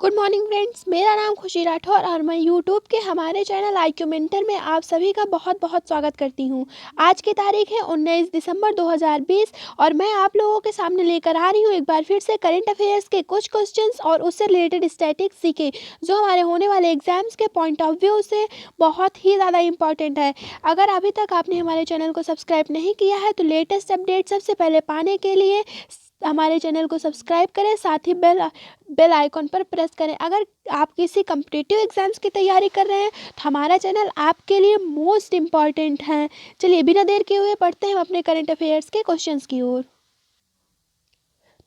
Good morning friends, मेरा नाम खुशी राठौर और मैं यूट्यूब के हमारे चैनल IQ मेंटर में आप सभी का बहुत बहुत स्वागत करती हूँ। आज की तारीख है 19 दिसंबर 2020 और मैं आप लोगों के सामने लेकर आ रही हूँ एक बार फिर से करंट अफेयर्स के कुछ क्वेश्चंस और उससे रिलेटेड स्टैटिक्स सीखे जो हमारे होने वाले एग्जाम्स के पॉइंट ऑफ व्यू से बहुत ही ज़्यादा इंपॉर्टेंट है। अगर अभी तक आपने हमारे चैनल को सब्सक्राइब नहीं किया है तो लेटेस्ट अपडेट सबसे पहले पाने के लिए हमारे चैनल को सब्सक्राइब करें, साथ ही बेल आइकॉन पर प्रेस करें। अगर आप किसी कम्पिटिटिव एग्जाम्स की तैयारी कर रहे हैं तो हमारा चैनल आपके लिए मोस्ट इम्पॉर्टेंट है। चलिए बिना देर किए हुए पढ़ते हैं अपने करंट अफेयर्स के क्वेश्चंस की ओर।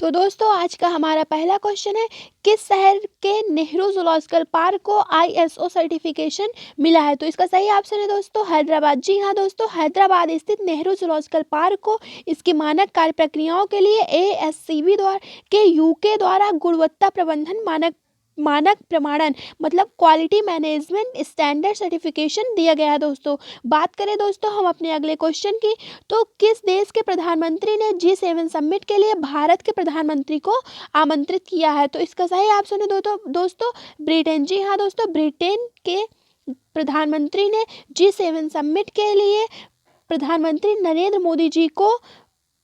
तो दोस्तों आज का हमारा पहला क्वेश्चन है, किस शहर के नेहरू जूलॉजिकल पार्क को ISO सर्टिफिकेशन मिला है? तो इसका सही ऑप्शन है दोस्तों हैदराबाद। जी हाँ दोस्तों, हैदराबाद स्थित नेहरू जूलॉजिकल पार्क को इसकी मानक कार्य प्रक्रियाओं के लिए ASCB द्वारा के UK द्वारा गुणवत्ता प्रबंधन मानक प्रमाणन मतलब क्वालिटी मैनेजमेंट स्टैंडर्ड सर्टिफिकेशन दिया गया है दोस्तों। बात करें दोस्तों हम अपने अगले क्वेश्चन की, तो किस देश के प्रधानमंत्री ने G7 समिट के लिए भारत के प्रधानमंत्री को आमंत्रित किया है? तो इसका सही ऑप्शन है दोस्तों ब्रिटेन। जी हाँ दोस्तों, ब्रिटेन के प्रधानमंत्री ने G7 समिट के लिए प्रधानमंत्री नरेंद्र मोदी जी को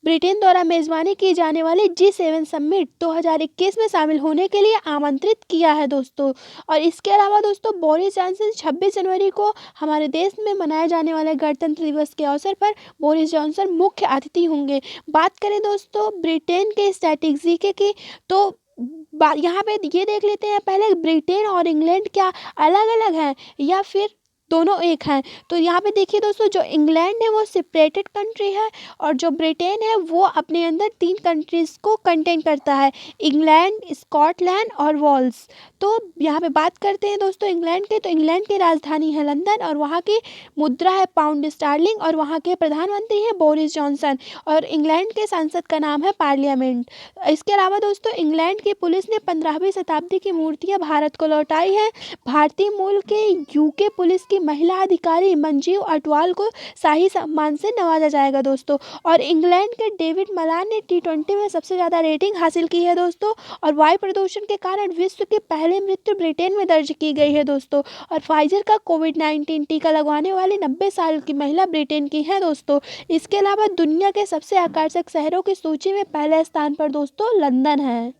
ब्रिटेन द्वारा मेजबानी की जाने वाली G7 समिट 2021 में शामिल होने के लिए आमंत्रित किया है दोस्तों। और इसके अलावा दोस्तों बोरिस जॉनसन 26 जनवरी को हमारे देश में मनाए जाने वाले गणतंत्र दिवस के अवसर पर बोरिस जॉनसन मुख्य अतिथि होंगे। बात करें दोस्तों ब्रिटेन के स्टैटिक्स जीके की, तो यहाँ पे ये देख लेते हैं पहले, ब्रिटेन और इंग्लैंड क्या अलग अलग हैं या फिर दोनों एक हैं? तो यहाँ पे देखिए दोस्तों, जो इंग्लैंड है वो सेपरेटेड कंट्री है और जो ब्रिटेन है वो अपने अंदर 3 कंट्रीज़ को कंटेन करता है, इंग्लैंड, स्कॉटलैंड और वेल्स। तो यहाँ पे बात करते हैं दोस्तों इंग्लैंड के, तो इंग्लैंड की राजधानी है लंदन और वहाँ की मुद्रा है पाउंड स्टार्लिंग और वहाँ के प्रधानमंत्री हैं बोरिस जॉनसन और इंग्लैंड के संसद का नाम है पार्लियामेंट। इसके अलावा दोस्तों इंग्लैंड की पुलिस ने 15वीं शताब्दी की मूर्तियाँ भारत को लौटाई है। भारतीय मूल के UK पुलिस की महिला अधिकारी मंजीव अटवाल को शाही सम्मान से नवाजा जाएगा दोस्तों। और इंग्लैंड के डेविड मलान ने T20 में सबसे ज़्यादा रेटिंग हासिल की है दोस्तों। और वायु प्रदूषण के कारण विश्व की पहली मृत्यु ब्रिटेन में दर्ज की गई है दोस्तों। और फाइजर का कोविड-19 टीका लगवाने वाली 90 साल की महिला ब्रिटेन की है दोस्तों। इसके अलावा दुनिया के सबसे आकर्षक शहरों की सूची में पहले स्थान पर दोस्तों लंदन है।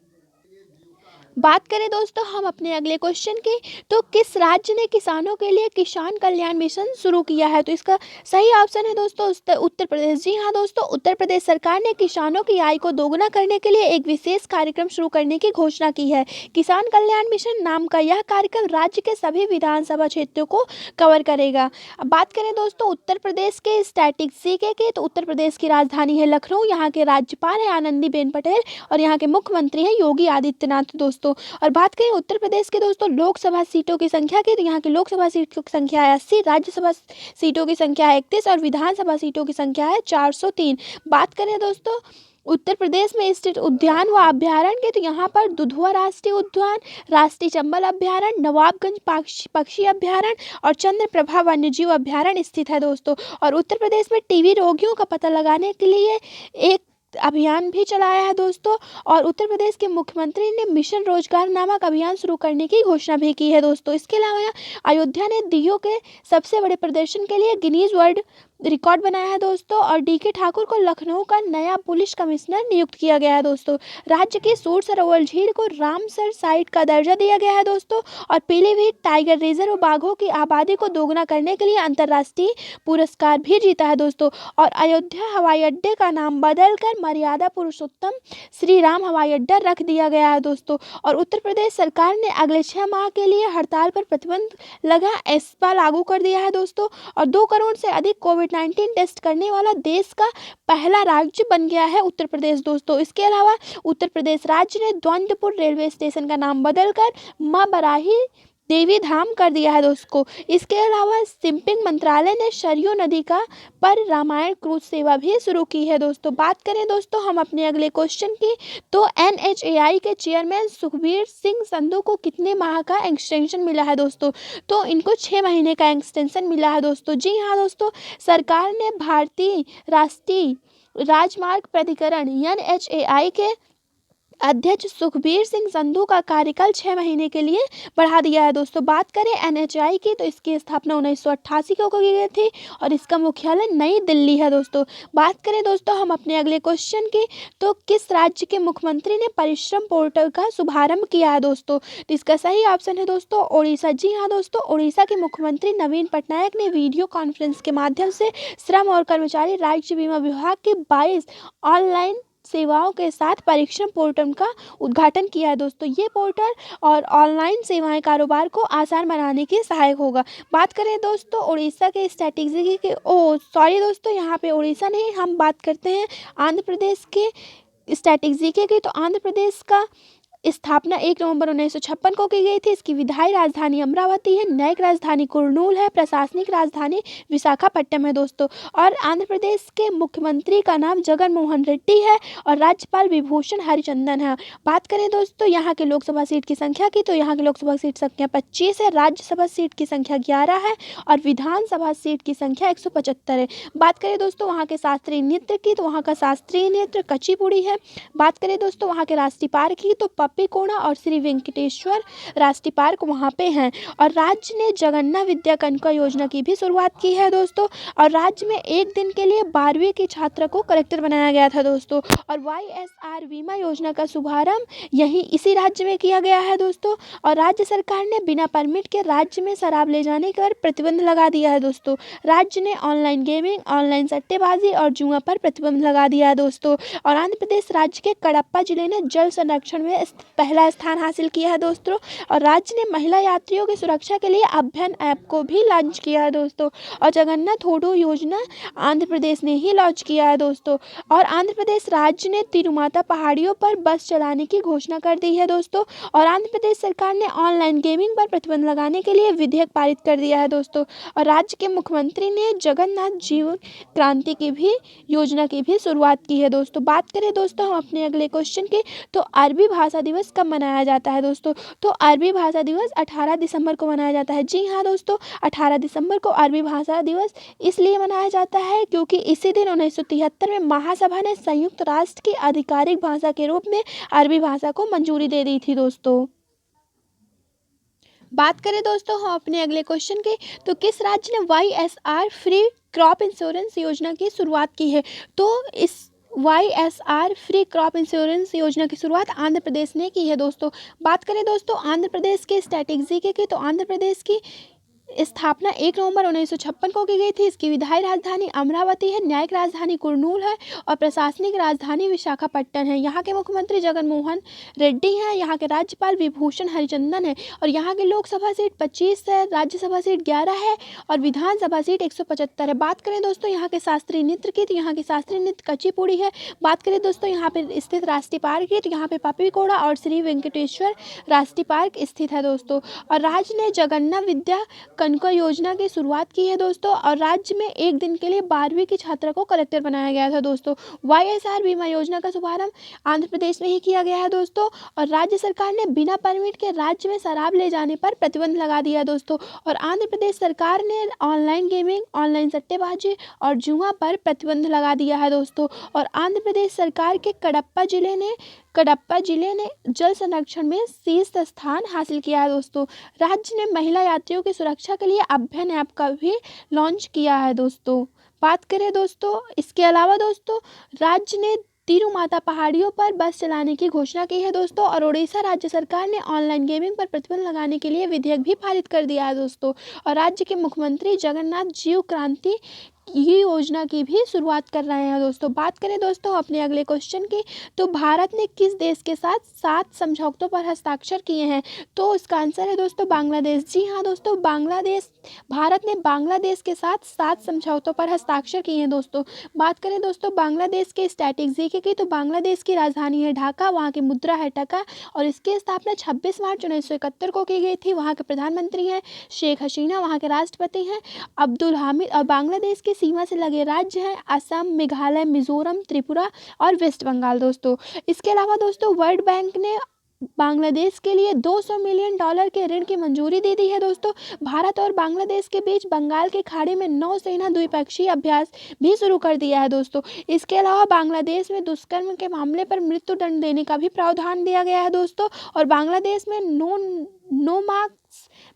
बात करें दोस्तों हम अपने अगले क्वेश्चन की, तो किस राज्य ने किसानों के लिए किसान कल्याण मिशन शुरू किया है? तो इसका सही ऑप्शन है दोस्तों उत्तर प्रदेश। जी हाँ दोस्तों, उत्तर प्रदेश सरकार ने किसानों की आय को दोगुना करने के लिए एक विशेष कार्यक्रम शुरू करने की घोषणा की है। किसान कल्याण मिशन नाम का यह कार्यक्रम राज्य के सभी विधानसभा क्षेत्रों को कवर करेगा। अब बात करें दोस्तों उत्तर प्रदेश के स्टैटिक्स जीके के, तो उत्तर प्रदेश की राजधानी है लखनऊ, यहाँ के राज्यपाल है आनंदीबेन पटेल और यहाँ के मुख्यमंत्री हैं योगी आदित्यनाथ दोस्तों। और बात करें उत्तर प्रदेश के दोस्तों लोकसभा सीटों की संख्या की, तो यहाँ की लोकसभा सीटों की संख्या है 80, राज्यसभा सीटों की संख्या है 31 और विधानसभा सीटों की संख्या है 403। बात करें दोस्तों उत्तर प्रदेश में स्थित उद्यान व अभ्यारण्य के, तो यहाँ पर दुधवा राष्ट्रीय उद्यान, राष्ट्रीय चंबल अभ्यारण्य, नवाबगंज पक्षी अभ्यारण्य और चंद्रप्रभा वन्यजीव अभ्यारण्य स्थित है दोस्तों। और उत्तर प्रदेश में टीबी रोगियों का पता लगाने के लिए एक अभियान भी चलाया है दोस्तों। और उत्तर प्रदेश के मुख्यमंत्री ने मिशन रोजगार नामक अभियान शुरू करने की घोषणा भी की है दोस्तों। इसके अलावा अयोध्या ने दीयों के सबसे बड़े प्रदर्शन के लिए गिनीज वर्ल्ड रिकॉर्ड बनाया है दोस्तों। और DK ठाकुर को लखनऊ का नया पुलिस कमिश्नर नियुक्त किया गया है दोस्तों। राज्य की सूर सरोवर झील को रामसर साइट का दर्जा दिया गया है दोस्तों। और पीलीभीत टाइगर रिजर्व बाघों की आबादी को दोगुना करने के लिए अंतर्राष्ट्रीय पुरस्कार भी जीता है दोस्तों। और अयोध्या हवाई अड्डे का नाम बदलकर मर्यादा पुरुषोत्तम श्री राम हवाई अड्डा रख दिया गया है दोस्तों। और उत्तर प्रदेश सरकार ने अगले 6 माह के लिए हड़ताल पर प्रतिबंध लगा एस्पा लागू कर दिया है दोस्तों। और 2 करोड़ से अधिक कोविड-19 टेस्ट करने वाला देश का पहला राज्य बन गया है उत्तर प्रदेश दोस्तों। इसके अलावा उत्तर प्रदेश राज्य ने द्वंद्वपुर रेलवे स्टेशन का नाम बदलकर मां बराही देवी धाम कर दिया है दोस्तों। इसके अलावा शिपिंग मंत्रालय ने सरयू नदी का पर रामायण क्रूज सेवा भी शुरू की है दोस्तों। बात करें दोस्तों हम अपने अगले क्वेश्चन की, तो NHAI के चेयरमैन सुखबीर सिंह संधू को कितने माह का एक्सटेंशन मिला है दोस्तों? तो इनको 6 महीने का एक्सटेंशन मिला है दोस्तों। जी हाँ दोस्तों, सरकार ने भारतीय राष्ट्रीय राजमार्ग प्राधिकरण NHAI के अध्यक्ष सुखबीर सिंह संधू का कार्यकाल 6 महीने के लिए बढ़ा दिया है दोस्तों। बात करें एनएचआई की तो इसकी स्थापना 1988 को की गई थी और इसका मुख्यालय नई दिल्ली है दोस्तों। बात करें दोस्तों हम अपने अगले क्वेश्चन की, तो किस राज्य के मुख्यमंत्री ने परिश्रम पोर्टल का शुभारंभ किया है दोस्तों? तो इसका सही ऑप्शन है दोस्तों उड़ीसा। जी हाँ दोस्तों, उड़ीसा के मुख्यमंत्री नवीन पटनायक ने वीडियो कॉन्फ्रेंस के माध्यम से श्रम और कर्मचारी राज्य बीमा विभाग के 22 ऑनलाइन सेवाओं के साथ परीक्षण पोर्टल का उद्घाटन किया है दोस्तों। ये पोर्टल और ऑनलाइन सेवाएं कारोबार को आसान बनाने के सहायक होगा। बात करें दोस्तों उड़ीसा के स्ट्रैटेजी के सॉरी दोस्तों, यहाँ पे उड़ीसा नहीं, हम बात करते हैं आंध्र प्रदेश के स्ट्रैटेजी की। तो आंध्र प्रदेश का स्थापना 1 नवंबर 1956 को की गई थी। इसकी विधायी राजधानी अमरावती है, न्यायिक राजधानी कुर्नूल है, प्रशासनिक राजधानी विशाखापट्टनम है दोस्तों। और आंध्र प्रदेश के मुख्यमंत्री का नाम जगन मोहन रेड्डी है और राज्यपाल विभूषण हरिचंदन है। बात करें दोस्तों यहाँ के लोकसभा सीट की संख्या की, तो यहाँ की लोकसभा सीट संख्या 25 है, राज्यसभा सीट की संख्या 11 है और विधानसभा सीट की संख्या 175 है। बात करें दोस्तों वहाँ के शास्त्रीय नृत्य की, तो वहाँ का शास्त्रीय नृत्य कुचिपुड़ी है। बात करें दोस्तों वहाँ के राष्ट्रीय पार्क की, तो पप्पीकोना और श्री वेंकटेश्वर राष्ट्रीय पार्क वहाँ पे हैं। और राज्य ने जगन्नाथ विद्या कनिका योजना की भी शुरुआत की है दोस्तों। और राज्य में एक दिन के लिए 12वीं की छात्रा को कलेक्टर बनाया गया था दोस्तों। और वाईएसआर बीमा योजना का शुभारंभ यही इसी राज्य में किया गया है दोस्तों। और राज्य सरकार ने बिना परमिट के राज्य में शराब ले जाने पर प्रतिबंध लगा दिया है दोस्तों। राज्य ने ऑनलाइन गेमिंग, ऑनलाइन सट्टेबाजी और जुआ पर प्रतिबंध लगा दिया है दोस्तों। और आंध्र प्रदेश राज्य के कडप्पा जिले ने जल संरक्षण में पहला स्थान हासिल किया है दोस्तों। और राज्य ने महिला यात्रियों की सुरक्षा के लिए अभ्यन ऐप को भी लॉन्च किया है दोस्तों। और जगन्नाथ होडो योजना आंध्र प्रदेश ने ही लॉन्च किया है दोस्तों। और आंध्र प्रदेश राज्य ने तिरुमाता पहाड़ियों पर बस चलाने की घोषणा कर दी है दोस्तों। और आंध्र प्रदेश सरकार ने ऑनलाइन गेमिंग पर प्रतिबंध लगाने के लिए विधेयक पारित कर दिया है दोस्तों। और राज्य के मुख्यमंत्री ने जगन्नाथ जीवन क्रांति की भी योजना की भी शुरुआत की है दोस्तों। बात करें दोस्तों हम अपने अगले क्वेश्चन की, तो अरबी भाषा दिवस कब मनाया जाता है दोस्तों? तो अरबी भाषा दिवस 18 दिसंबर को मनाया जाता है। जी हाँ दोस्तों, 18 दिसंबर को अरबी भाषा दिवस इसलिए मनाया जाता है क्योंकि इसी दिन 1973 में महासभा ने संयुक्त राष्ट्र की आधिकारिक भाषा के रूप में अरबी भाषा को मंजूरी दे दी थी दोस्तों। बात करें दोस्तों हम अपने अगले क्वेश्चन की, तो किस राज्य ने वाईएसआर फ्री क्रॉप इंश्योरेंस योजना की शुरुआत की है? तो इस वाईएसआर फ्री क्रॉप इंश्योरेंस योजना की शुरुआत आंध्र प्रदेश ने की है दोस्तों। बात करें दोस्तों आंध्र प्रदेश के स्ट्रैटेजी की, तो आंध्र प्रदेश की स्थापना 1 नवंबर 1956 को की गई थी। इसकी विधायी राजधानी अमरावती है, न्यायिक राजधानी कुर्नूल है और प्रशासनिक राजधानी विशाखापट्टनम है। यहाँ के मुख्यमंत्री जगन मोहन रेड्डी हैं, यहाँ के राज्यपाल विभूषण हरिचंदन है। और यहाँ की लोकसभा सीट 25 है, राज्यसभा सीट 11 है और विधानसभा सीट 175 है। बात करें दोस्तों यहाँ के शास्त्रीय नृत्य की, तो यहाँ की शास्त्रीय नृत्य कुचिपुड़ी है। बात करें दोस्तों यहाँ पे स्थित राष्ट्रीय पार्क की, तो यहाँ पे पप्पीकोड़ा और श्री वेंकटेश्वर राष्ट्रीय पार्क स्थित है दोस्तों। और राज्य ने जगन्नाथ विद्या कनिका योजना की शुरुआत की है दोस्तों। और राज्य में एक दिन के लिए 12वीं की छात्रा को कलेक्टर बनाया गया था दोस्तों। वाईएसआर बीमा योजना का शुभारंभ आंध्र प्रदेश में ही किया गया है दोस्तों। और राज्य सरकार ने बिना परमिट के राज्य में शराब ले जाने पर प्रतिबंध लगा दिया दोस्तों। और आंध्र प्रदेश सरकार ने ऑनलाइन गेमिंग, ऑनलाइन सट्टेबाजी और जुआ पर प्रतिबंध लगा दिया है दोस्तों। और आंध्र प्रदेश सरकार के कडप्पा जिले ने जल संरक्षण में शीर्ष स्थान हासिल किया है दोस्तों। राज्य ने महिला यात्रियों की सुरक्षा के लिए अभ्यन ऐप का भी लॉन्च किया है दोस्तों। बात करें दोस्तों इसके अलावा दोस्तों राज्य ने तिरुमाता पहाड़ियों पर बस चलाने की घोषणा की है दोस्तों। और उड़ीसा राज्य सरकार ने ऑनलाइन गेमिंग पर प्रतिबंध लगाने के लिए विधेयक भी पारित कर दिया है दोस्तों। और राज्य के मुख्यमंत्री जगन्नाथ जीव क्रांति ये योजना की भी शुरुआत कर रहे हैं दोस्तों। बात करें दोस्तों अपने अगले क्वेश्चन की, तो भारत ने किस देश के साथ 7 समझौतों पर हस्ताक्षर किए हैं? तो इसका आंसर है दोस्तों बांग्लादेश। जी हाँ दोस्तों, भारत ने बांग्लादेश के साथ 7 समझौतों पर हस्ताक्षर किए हैं दोस्तों। बात करें दोस्तों बांग्लादेश के स्ट्रैटेजी की, तो बांग्लादेश की राजधानी है ढाका, वहाँ की मुद्रा है टका और इसकी स्थापना 26 मार्च 1971 को की गई थी। वहाँ के प्रधानमंत्री हैं शेख हसीना, वहाँ के राष्ट्रपति हैं अब्दुल हामिद। और बांग्लादेश की सीमा से लगे राज्य हैं असम, मेघालय, मिजोरम, त्रिपुरा और वेस्ट बंगाल दोस्तों। इसके अलावा दोस्तों वर्ल्ड बैंक ने बांग्लादेश के लिए $200 मिलियन के ऋण की मंजूरी दे दी है दोस्तों। भारत और बांग्लादेश के बीच बंगाल की खाड़ी में नौसेना द्विपक्षीय अभ्यास भी शुरू कर दिया है दोस्तों। इसके अलावा बांग्लादेश में दुष्कर्म के मामले पर मृत्यु दंड देने का भी प्रावधान दिया गया है दोस्तों। और बांग्लादेश में नो मार्क्स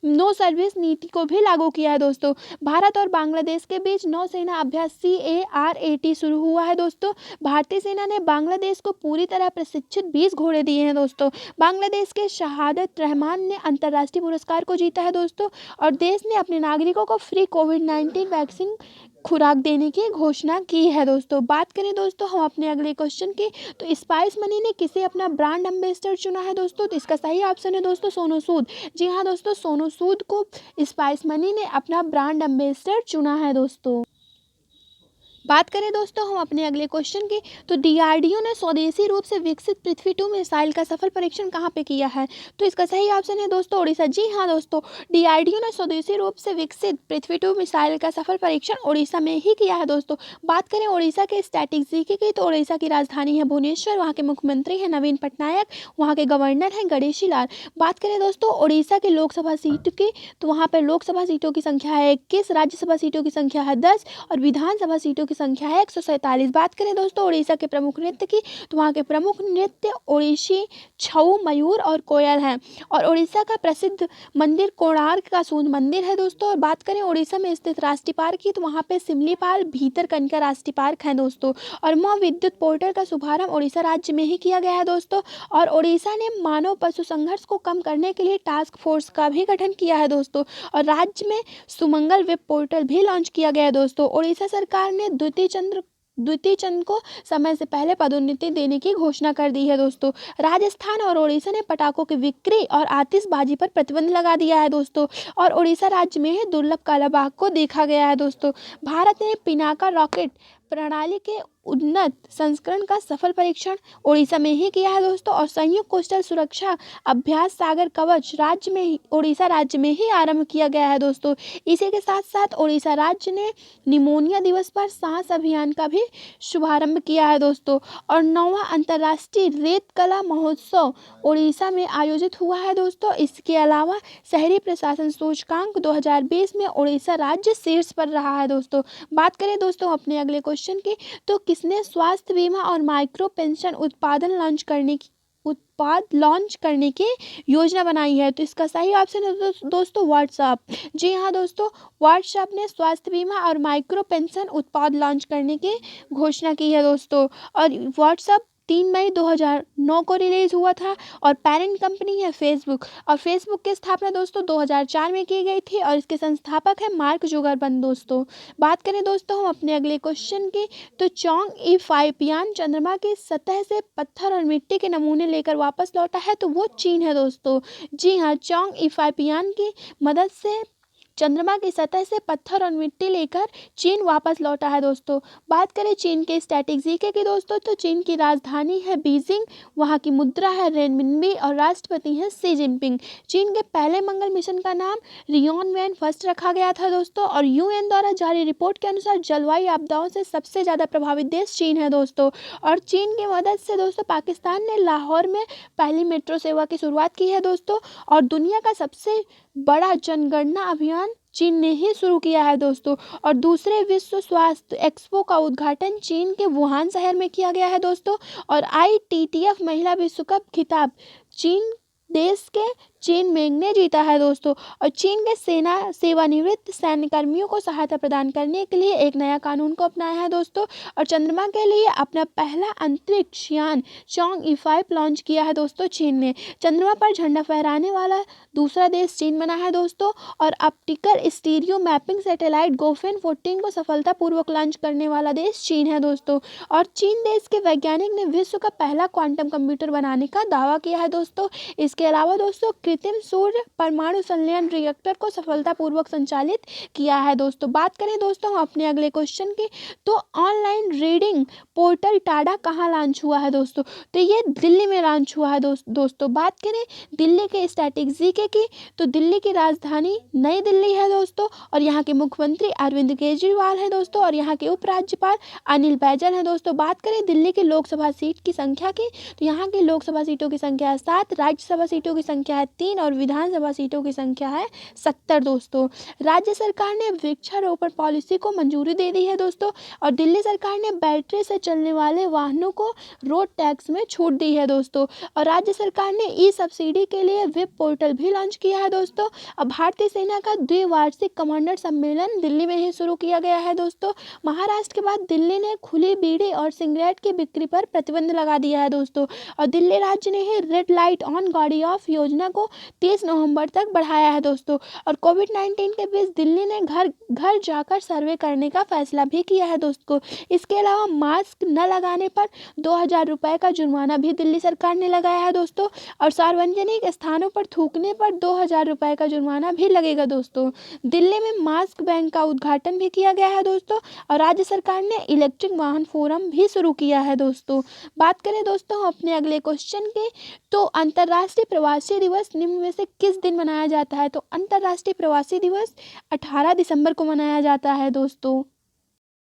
नो सर्विस नीति को भी लागू किया है दोस्तों। भारत और बांग्लादेश के बीच नौसेना अभ्यास CARAT शुरू हुआ है दोस्तों। भारतीय सेना ने बांग्लादेश को पूरी तरह प्रशिक्षित 20 घोड़े दिए हैं दोस्तों। बांग्लादेश के शहादत रहमान ने अंतर्राष्ट्रीय पुरस्कार को जीता है दोस्तों। और देश ने अपने नागरिकों को फ्री कोविड-19 वैक्सीन खुराक देने की घोषणा की है दोस्तों। बात करें दोस्तों हम अपने अगले क्वेश्चन की, तो स्पाइस मनी ने किसे अपना ब्रांड एम्बेसडर चुना है दोस्तों? तो इसका सही ऑप्शन है दोस्तों सोनू सूद। जी हाँ दोस्तों, सोनू सूद को स्पाइस मनी ने अपना ब्रांड एम्बेसडर चुना है दोस्तों। बात करें दोस्तों हम अपने अगले क्वेश्चन की, तो DRDO ने स्वदेशी रूप से विकसित पृथ्वी 2 मिसाइल का सफल परीक्षण कहाँ पे किया है? तो इसका सही ऑप्शन है दोस्तों उड़ीसा। जी हाँ दोस्तों, DRDO ने स्वदेशी रूप से विकसित पृथ्वी 2 मिसाइल का सफल परीक्षण उड़ीसा में ही किया है दोस्तों। बात करें उड़ीसा के स्ट्रैटेजी की, तो उड़ीसा की राजधानी है भुवनेश्वर, वहाँ के मुख्यमंत्री हैं नवीन पटनायक, वहाँ के गवर्नर हैं गणेशी लाल। बात करें दोस्तों उड़ीसा की लोकसभा सीट की, तो वहाँ पर लोकसभा सीटों की संख्या है 21, राज्यसभा सीटों की संख्या है 10 और विधानसभा सीटों संख्या है 147। बात करें दोस्तों उड़ीसा के प्रमुख नृत्य की, तो वहाँ के प्रमुख नृत्य ओडिसी, छऊ, मयूर और कोयल हैं। और उड़ीसा का प्रसिद्ध मंदिर कोणार्क का सूर्य मंदिर है दोस्तों। और बात करें उड़ीसा में स्थित राष्ट्रीय पार्क की, तो वहाँ पे सिमलीपाल भीतरकनिका राष्ट्रीय पार्क है दोस्तों। और मौ विद्युत पोर्टल का शुभारंभ उड़ीसा राज्य में ही किया गया है दोस्तों। और उड़ीसा ने मानव पशु संघर्ष को कम करने के लिए टास्क फोर्स का भी गठन किया है दोस्तों। और राज्य में सुमंगल वेब पोर्टल भी लॉन्च किया गया है दोस्तों। उड़ीसा सरकार ने द्वितीय चंद्र को समय से पहले पदोन्नति देने की घोषणा कर दी है दोस्तों। राजस्थान और उड़ीसा ने पटाखों की बिक्री और आतिशबाजी पर प्रतिबंध लगा दिया है दोस्तों। और उड़ीसा राज्य में ही दुर्लभ काला बाघ को देखा गया है दोस्तों। भारत ने पिनाका रॉकेट प्रणाली के उन्नत संस्करण का सफल परीक्षण उड़ीसा में ही किया है दोस्तों। और संयुक्त कोस्टल सुरक्षा अभ्यास सागर कवच राज्य में ही उड़ीसा राज्य में ही आरंभ किया गया है दोस्तों। इसी के साथ साथ उड़ीसा राज्य ने निमोनिया दिवस पर सांस अभियान का भी शुभारंभ किया है दोस्तों। और 9वां अंतर्राष्ट्रीय रेत कला महोत्सव उड़ीसा में आयोजित हुआ है दोस्तों। इसके अलावा शहरी प्रशासन सूचकांक 2020 में उड़ीसा राज्य शीर्ष पर रहा है दोस्तों। बात करें दोस्तों अपने अगले क्वेश्चन की, तो किसने स्वास्थ्य बीमा और माइक्रो पेंशन उत्पाद लॉन्च करने की योजना बनाई है? तो इसका सही ऑप्शन है दोस्तों व्हाट्सएप। जी हाँ दोस्तों, व्हाट्सएप ने स्वास्थ्य बीमा और माइक्रो पेंशन उत्पाद लॉन्च करने की घोषणा की है दोस्तों। और व्हाट्सएप 3 मई 2009 को रिलीज हुआ था। और पेरेंट कंपनी है फेसबुक। और फेसबुक की स्थापना दोस्तों 2004 में की गई थी। और इसके संस्थापक है मार्क जुगरबर्ग दोस्तों। बात करें दोस्तों हम अपने अगले क्वेश्चन की, तो चोंग ई-5 यान चंद्रमा की सतह से पत्थर और मिट्टी के नमूने लेकर वापस लौटा है, तो वो चीन है दोस्तों। जी हाँ, चोंग ई-5 यान की मदद से चंद्रमा की सतह से पत्थर और मिट्टी लेकर चीन वापस लौटा है दोस्तों। बात करें चीन के स्ट्रैटेजी की दोस्तों, तो चीन की राजधानी है बीजिंग, वहाँ की मुद्रा है रेनमिनबी और राष्ट्रपति हैं शी जिनपिंग। चीन के पहले मंगल मिशन का नाम रियोनवेन फर्स्ट रखा गया था दोस्तों। और UN द्वारा जारी रिपोर्ट के अनुसार जलवायु आपदाओं से सबसे ज़्यादा प्रभावित देश चीन है दोस्तों। और चीन की मदद से दोस्तों पाकिस्तान ने लाहौर में पहली मेट्रो सेवा की शुरुआत की है दोस्तों। और दुनिया का सबसे बड़ा जनगणना अभियान चीन ने ही शुरू किया है दोस्तों। और दूसरे विश्व स्वास्थ्य एक्सपो का उद्घाटन चीन के वुहान शहर में किया गया है दोस्तों। और ITTF महिला विश्व कप खिताब चीन मेंग ने जीता है दोस्तों। और चीन के सेवानिवृत्त सैन्य कर्मियों को सहायता प्रदान करने के लिए एक नया कानून को अपनाया है दोस्तों। और चंद्रमा के लिए अपना पहला अंतरिक्ष यान चोंग ई-5 लॉन्च किया है दोस्तों चीन ने। चंद्रमा पर झंडा फहराने वाला दूसरा देश चीन बना है दोस्तों। और ऑप्टिकल स्टीरियो मैपिंग सैटेलाइट गोफेन 14 को सफलतापूर्वक लॉन्च करने वाला देश चीन है दोस्तों। और चीन देश के वैज्ञानिक ने विश्व का पहला क्वांटम कंप्यूटर बनाने का दावा किया है दोस्तों। इसके अलावा दोस्तों कृत्रिम सूर्य परमाणु संलयन रिएक्टर को सफलतापूर्वक संचालित किया है दोस्तों। बात करें दोस्तों अपने अगले क्वेश्चन की, तो ऑनलाइन रीडिंग पोर्टल टाडा कहाँ लॉन्च हुआ है दोस्तों? तो ये दिल्ली में लॉन्च हुआ है दोस्तों। बात करें दिल्ली के स्टैटिक जीके की, तो दिल्ली की राजधानी नई दिल्ली है दोस्तों, और यहाँ के मुख्यमंत्री अरविंद केजरीवाल है दोस्तों, और यहाँ के उपराज्यपाल अनिल बैजल हैं दोस्तों। बात करें दिल्ली की लोकसभा सीट की संख्या की, तो यहाँ की लोकसभा सीटों की संख्या है 7, राज्यसभा सीटों की संख्या है 3 और विधानसभा सीटों की संख्या है 70 दोस्तों। राज्य सरकार ने वृक्षारोपण पॉलिसी को मंजूरी दे दी है दोस्तों, और दिल्ली सरकार ने बैटरी से चलने वाले वाहनों को रोड टैक्स में छूट दी है दोस्तों। और राज्य सरकार ने ई सब्सिडी के लिए वेब पोर्टल भी लॉन्च किया है दोस्तों। और भारतीय सेना का द्विवार्षिक कमांडर सम्मेलन दिल्ली में ही शुरू किया गया है दोस्तों। महाराष्ट्र के बाद दिल्ली ने खुली बीड़ी और सिगरेट की बिक्री पर प्रतिबंध लगा दिया है दोस्तों। और दिल्ली राज्य ने ही रेड लाइट ऑन गाड़ी ऑफ योजना को 30 नवंबर तक बढ़ाया है दोस्तों। और कोविड-19 के बीच दिल्ली ने घर घर जाकर सर्वे करने का फैसला भी किया है दोस्तों। इसके अलावा मास्क न लगाने पर 2000 रुपये का जुर्माना भी दिल्ली सरकार ने लगाया है दोस्तों। और सार्वजनिक स्थानों पर थूकने पर 2000 रुपये का जुर्माना भी लगेगा दोस्तों। दिल्ली में मास्क बैंक का उद्घाटन भी किया गया है दोस्तों। और राज्य सरकार ने इलेक्ट्रिक वाहन फोरम भी शुरू किया है दोस्तों। बात करें दोस्तों अपने अगले क्वेश्चन की, तो अंतर्राष्ट्रीय प्रवासी दिवस निम्न में से किस दिन मनाया जाता है? तो अंतर्राष्ट्रीय प्रवासी दिवस 18 दिसंबर को मनाया जाता है दोस्तों।